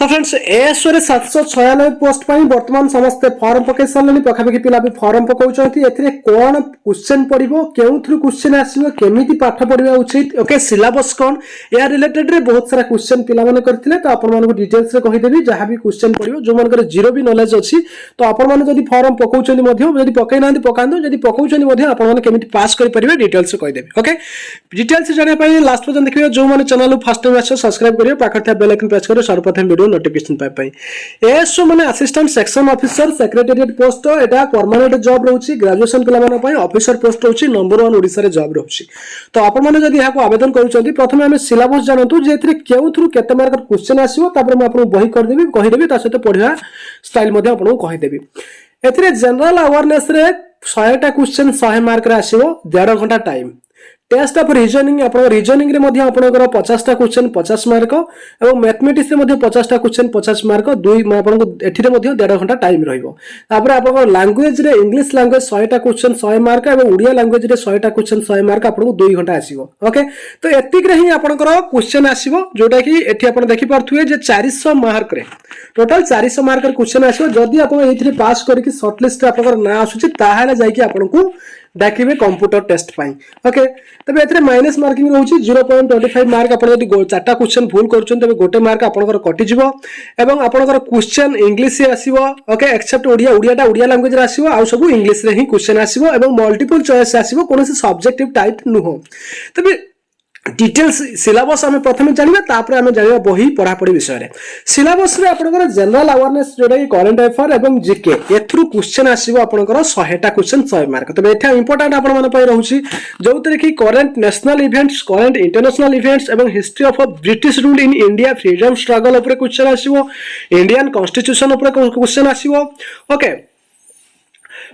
तो friends ASO रे 796 post पाई वर्तमान समस्त फॉर्म पके सारले पखापखि पिला भी फॉर्म पकाउछंती एथिरे कोन क्वेश्चन पड़िबो केउ थ्रु क्वेश्चन आसीबो केमिति पाठ पढिबा उचित ओके सिलेबस कोन या रिलेटेड रे बहुत सारा क्वेश्चन पिला माने करथिले तो आपण मानको डिटेल्स रे कहि देबी जहां भी क्वेश्चन पड़िबो जो मानकर जीरो भी नॉलेज अछि तो आपण माने जदी फॉर्म पकाउछंती मध्य जदी पकै नांती पकांदो जदी पकाउछंती मध्य आपण माने केमिति पास करि परिबे डिटेल्स रे कहि देबी ओके डिटेल्स जाने पई लास्ट पर्यंत देखियो जो माने चैनल फर्स्ट टाइम आछो सब्सक्राइब करियो पाखर था बेल आइकन प्रेस करियो सर्वप्रथम वीडियो नोटिफिकेशन पाई एएसओ माने assistant section officer secretariat post एटा परमानेंट जॉब रहउची ग्रेजुएशन पिला माने पई ऑफिसर पोस्ट रहउची नंबर 1 ओडिसा रे जॉब रहउची तो आपण माने जदी याको आवेदन करूचंती प्रथमे हम सिलेबस जानतु जे एथरे केउ थ्रु केते मार्क क्वेश्चन आसीबो तापर म आपन बही कर देबी कहि देबी ता सहित पढिया स्टाइल मध्ये आपन कहि देबी एथरे जनरल अवेयरनेस रे 100 टा क्वेश्चन 100 मार्क रे आसीबो 1.5 घंटा टाइम टेस्ट ऑफ रीजनिंग अपन रीजनिंग रे मध्ये आपनकर 50 टा क्वेश्चन 50 मार्क एवं मैथमेटिक्स रे मध्ये 50 टा क्वेश्चन 50 मार्क दुई आपनको एठिरे मध्ये 1.5 घंटा टाइम रहइबो तापर आपन लैंग्वेज रे इंग्लिश लैंग्वेज 100 टा क्वेश्चन 100 मार्क एवं उड़िया लैंग्वेज रे 100 टा क्वेश्चन 100 मार्क आपनको 2 घंटा आसीबो ओके तो एतिक रे ही आपनकर क्वेश्चन आसीबो जोटा कि एठी आपन देखि पारथुए जे 400 मार्क रे टोटल 400 मार्क रे क्वेश्चन आसीबो जदी आपन एथिरे पास करिकि शॉर्ट लिस्ट रे आपनकर ना आसुची ताहाले जाई कि आपनको डाकिबे कंप्यूटर टेस्ट पाई ओके तबे एथरे माइनस मार्किंग रहउची 0.25 मार्क आपण जदी चारटा क्वेश्चन भूल करछन तबे गोटे मार्क आपनकर कटि जिवो एवं आपनकर क्वेश्चन इंग्लिश रे आसीबो ओके एक्सेप्ट ओडियाटा ओडिया लैंग्वेज रे आसीबो आ सब इंग्लिश रे ही क्वेश्चन आसीबो एवं मल्टीपल चॉइस आसीबो कोनोसी सब्जेक्टिव टाइप नुहो तबे डिटेल्स सिलेबस हमें प्रथमे जानिबा तापर हमें जानिबा बही पढा पढी विषय रे सिलेबस रे आपनकर जनरल अवेयरनेस जोडा कि करंट अफेयर एवं जीके एथ्रु क्वेश्चन आसीबो आपनकर 100 टा क्वेश्चन 100 मार्क तबे एठा इंपोर्टेंट आपन मन पय रहउची जोतरे कि current national events current international events एवं history of British rule in India freedom struggle ऊपर क्वेश्चन आसीबो इंडियन कॉन्स्टिट्यूशन ऊपर क्वेश्चन आसीबो okay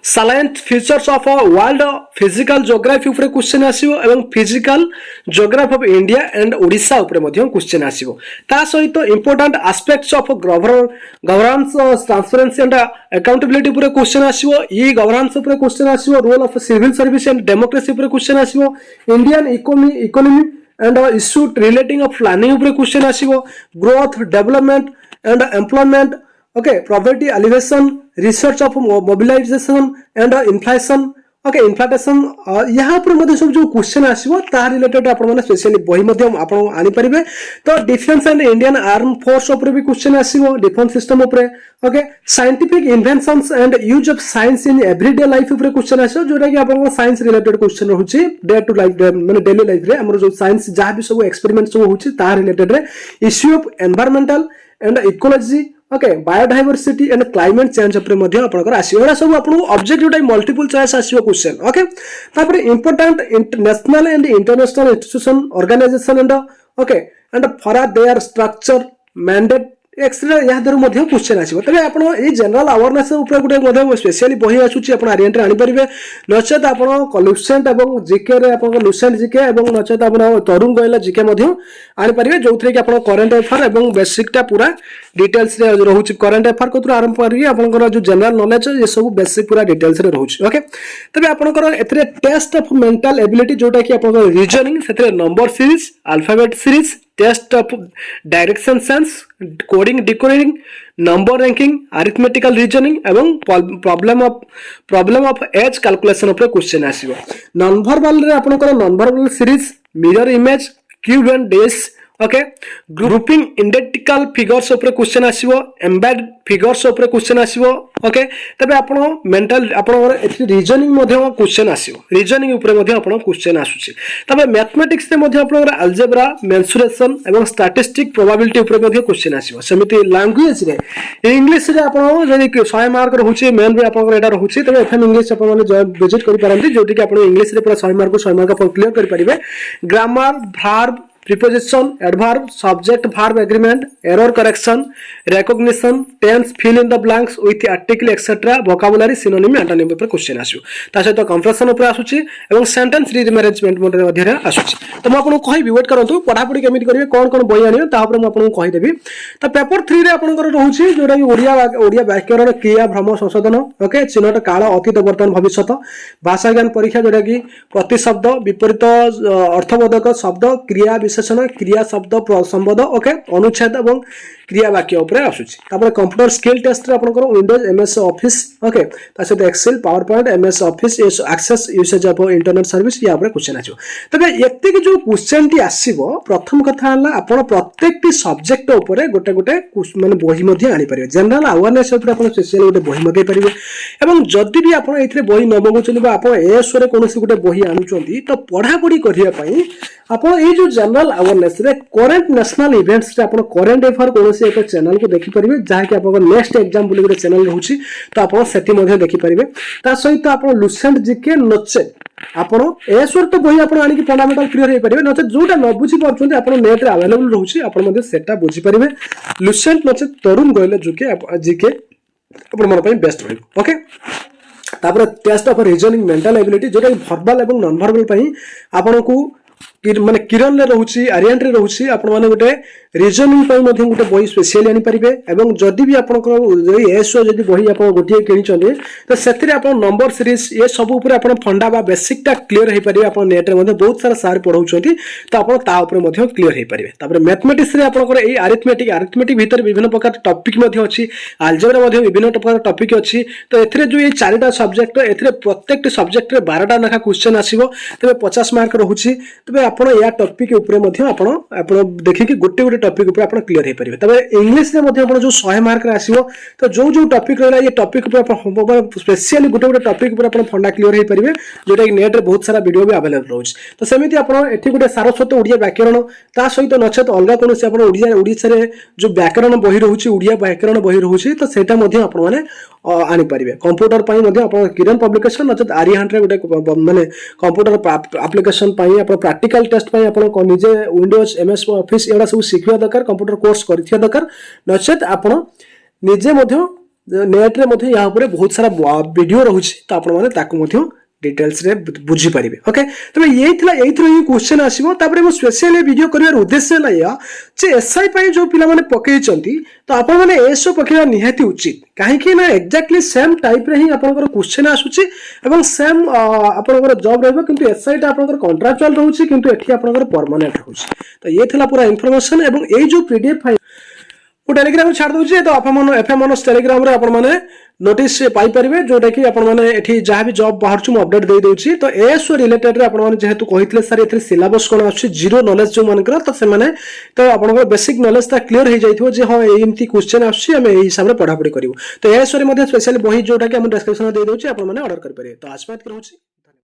salient features of world physical geography ऊपर क्वेश्चन आसीबो एवं physical geography of India and Odisha ऊपर मध्ये क्वेश्चन आसीबो ता सहित important aspects of governance transparency and accountability ऊपर क्वेश्चन आसीबो ई गवर्नेंस ऊपर क्वेश्चन आसीबो role of civil service and democracy ऊपर क्वेश्चन आसीबो Indian economy and issue relating of planning ऊपर क्वेश्चन आसीबो growth development and employment okay poverty alleviation research of mobilization and inflation okay inflation यहाँ पर मध्ये सब जो क्वेश्चन आसीबो ता रिलेटेड आपण माने स्पेशली बही मध्ये आपण आनी परिबे तो defence and Indian arm force ऊपर भी क्वेश्चन आसीबो डिफेंस सिस्टम ऊपर okay scientific inventions and use of science in everyday life ऊपर क्वेश्चन आसीबो जोटा कि आपण साइंस रिलेटेड क्वेश्चन रहउची डे टू लाइफ माने डेली लाइफ रे हमर जो साइंस जहां भी सब एक्सपेरिमेंट सब होउची ता रिलेटेड रे issue of environmental and ecology okay biodiversity and climate change ऊपर मध्ये आपनकर आसीबो एडा सब आपन ऑब्जेक्टिव टाइप मल्टीपल चॉइस आसीबो क्वेश्चन ओके तापर important international and international institution organisation and okay and for their structure mandate extra या दर मध्ये क्वेश्चन आसीबो तबे आपण ए जनरल अवेयरनेस ऊपर गुटे मध्ये स्पेशली बही आसुची आपण आरिएंट रे आनी परिबे नचेत आपण कलुसेंट एवं जीके रे आपण लुसेंट जीके एवं नचेत आपण तरुण गोयला जीके मध्ये आनी परिबे जोथरे कि आपण करंट अफेयर एवं बेसिक टा पूरा डिटेल्स रे रहउची करंट अफेयर कोतरो आरंभ करी आपनकर जो जनरल नॉलेज ये सब बेसिक पूरा डिटेल्स रे रहउची ओके तबे आपनकर एथरे टेस्ट ऑफ मेंटल एबिलिटी जोटा कि आपनकर रीजनिंग सेथरे number series alphabet series test of direction sense coding decoding number ranking arithmetical reasoning एवं प्रॉब्लम ऑफ एज कैलकुलेशन ऊपर क्वेश्चन आसीबो नॉन वर्बल रे आपनकर non verbal series mirror image cube and dice okay grouping identical figures ऊपर question आसीबो embed figures ऊपर question आसीबो okay तबे आपण मेंटल आपण एथि रीजनिंग मध्ये क्वेश्चन आसीबो रीजनिंग ऊपर मध्ये आपण क्वेश्चन आसुची तबे मैथमेटिक्स रे मध्ये आपण अलजेब्रा मेंसुरेशन एवं स्टैटिस्टिक प्रोबेबिलिटी ऊपर मध्ये क्वेश्चन आसीबो समिति लैंग्वेज रे इंग्लिश रे आपण जदि 100 मार्क रहउची मेन भी आपण एटा रहउची तबे एफएम इंग्लिश आपण माने विजिट करि पारंती जोटी कि आपण इंग्लिश रे पूरा 100 मार्क 100 मार्क आपण क्लियर करि परिबे grammar verb preposition adverb subject verb agreement error correction recognition tense fill in the blanks with article etc vocabulary synonym antonym पर क्वेश्चन आसु ता सहित कंप्रेशन ऊपर आसुची एवं सेंटेंस रीअरेंजमेंट मध्ये रे आसुची तो म आपन कहबी वेट करंतु पढा पढी केमिति करिवे कोन बही आनियो ता ऊपर म आपन कहि देबी तो पेपर 3 रे आपन रहउची जोडा कि ओडिया व्याकरण क्रिया भ्रम संशोधन ओके चिन्हट काल अतीत वर्तमान भविष्यत भाषा ज्ञान परीक्षा जोडा कि प्रतिशब्द विपरीत अर्थबोधक शब्द क्रिया विशेषण क्रिया शब्द संबोध ओके अनुच्छेद एवं क्रिया वाक्य ऊपर आसुची तापर कंप्यूटर स्किल टेस्ट रे आपनकर विंडोज एमएस ऑफिस ओके ता सहित excel power point MS office access usage of internet service या ऊपर क्वेश्चन आछो तबे एते कि जो क्वेश्चन टी आसीबो प्रथम कथा हला आपण प्रत्येक टी सब्जेक्ट ऊपर गोटे गोटे माने बही मध्ये आनी परिबे जनरल अवेयरनेस ऊपर आपण स्पेशली गोटे बही मध्ये परिबे एवं जदि भी आपण एथिरे बही न मगुचनी बा आपण एएस रे कोनोसी गोटे बही आनुचंती तो पढ़ा पढ़ी करिया पई आपण ए जो जनरल अवेयरनेस रे करंट नेशनल इवेंट्स रे आपण करंट अफेयर कोनोसी एक चैनल को देखि परिबे जहा कि आपण नेक्स्ट एग्जाम बोली गोटे चैनल रहउची तो आपण सेति मध्ये देखि परिबे ता सहित आपण लुसेंट जीके नचे आपण एएसवर तो बही आपण आनी कि फंडामेंटल क्लियर हे परिबे नचे जोटा न बुझी परछन्ते आपण नेट रे अवेलेबल रहउची आपण मध्ये सेटा बुझी परिबे लुसेंट नचे तरुण गइले जीके आपण मन पई बेस्ट रहइबो ओके तापर test of reasoning mental ability जोटा वर्बल एवं नॉन वर्बल पई आपण को माने किरण ले रहउची आर्यन रे रहउची आपण माने गोटे रीजनिंग पई मध्ये गोटे बही स्पेशली आनी परिबे एवं जदी भी आपण को एएसओ जदी बही आपण गोटिए किनि चले तो सेथिरे आपण नंबर सीरीज ये सब ऊपर आपण फंडा बा बेसिक टा क्लियर हे परिबे आपण नेट रे मध्ये बहुत सारा सार पढौछंती तो आपण ता ऊपर मध्ये क्लियर हे परिबे तापर मैथमेटिक्स रे आपण को एई अरिथमेटिक भीतर विभिन्न प्रकार टॉपिक मध्ये अछि अलजेब्रा मध्ये विभिन्न प्रकार टॉपिक अछि तो एथिरे जो ये चारटा सब्जेक्ट एथिरे प्रत्येक सब्जेक्ट रे 12टा नखा क्वेश्चन आसीबो तबे 50 मार्क रहउछि तबे आपण या टॉपिक ऊपर मध्ये आपण देखि कि गोटे गोटे टॉपिक ऊपर आपण क्लियर हे परिबे तबे इंग्लिश रे मध्ये आपण जो 100 मार्क रे आसीबो तो जो टॉपिक रहला ये टॉपिक ऊपर आपण स्पेशली गोटे गोटे टॉपिक ऊपर आपण फंडा क्लियर हे परिबे जोटा कि नेट रे बहुत सारा वीडियो भी अवेलेबल रहउछि तो सेमिति आपण एठी गोटे सारस्वत ओडिया व्याकरण ता सहित नछत अलगा कोनोसी आपण ओडिसा रे जो व्याकरण बही रहउछि ओडिया व्याकरण बही रहउछि तो सेटा मध्ये आपण माने आनी परिबे कंप्यूटर पई मध्ये आपण किरण पब्लिकेशन नछत आरिहांट रे गोटे माने कंप्यूटर एप्लीकेशन पई आपण प्रैक्टिकल टेस्ट पई आपण निजे विंडोज एमएस ऑफिस एडा सब सिखिया दरकार कंप्यूटर कोर्स करिथिया दरकार नछत आपण निजे मध्ये नेट रे मध्ये या ऊपर बहुत सारा वीडियो रहउछि तो आपण माने ताकू मध्ये डिटेल्स रे बुझी परिबे ओके तबे एई क्वेश्चन आसीबो तापरे मो स्पेशल वीडियो करिवार उद्देश्य ना या जे एसआई पई जो पिला माने पकेइचंती तो आपण माने एसओ पकेवा निहाती उचित काहे कि ना एक्जेक्टली सेम टाइप रे ही आपनकर क्वेश्चन आसुची एवं सेम आपनकर जॉब रहबो किंतु एसआई टा आपनकर कॉन्ट्रैक्चुअल रहउची किंतु एठी आपनकर परमानेंट रहउची तो ये थिला पूरा इंफॉर्मेशन एवं एई जो पीडीएफ फाइल वो टेलीग्राम छाड़ दूची तो एफएम टेलीग्राम रे आपण माने नोटिस पाई परिबे जोटा कि आपण माने एठी जहां भी जॉब बाहर छु अपडेट दे दोची तो एएसओ रिलेटेड रे आपण माने जेहेतु कहितले सर एथि सिलेबस कोन आछि जीरो नॉलेज जो मानकर तो से माने तो आपण बेसिक नॉलेज ता क्लियर हे जाइथो जे हां एमती क्वेश्चन आछि हम एही हिसाब रे पढा पढी करिवो तो एएसओ रे मध्ये स्पेशली बही जोटा कि हम डिस्क्रिप्शन दे दोची आपण माने ऑर्डर कर परिबे तो आज बात करूची।